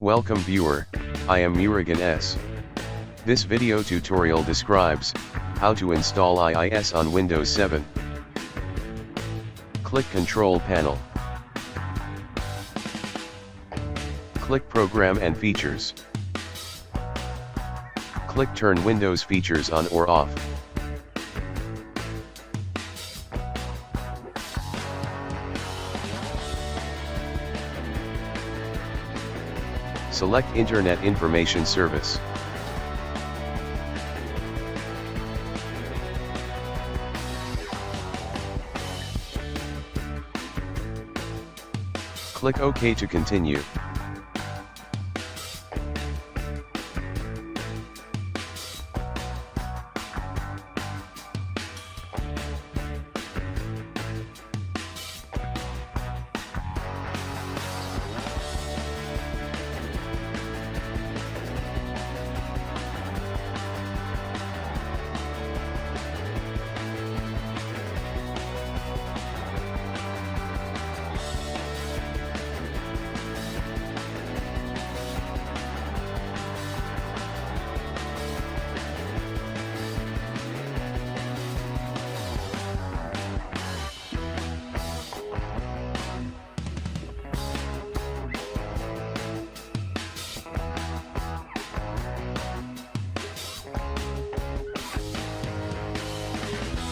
Welcome viewer, I am Murugan S. This video tutorial describes how to install IIS on Windows 7. Click Control Panel. Click Program and Features. Click Turn Windows features on or off. Select Internet Information Service. Click OK to continue.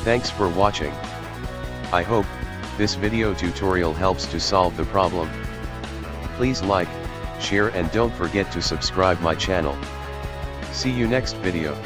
Thanks for watching. I hope this video tutorial helps to solve the problem. Please like, share and don't forget to subscribe my channel. See you next video.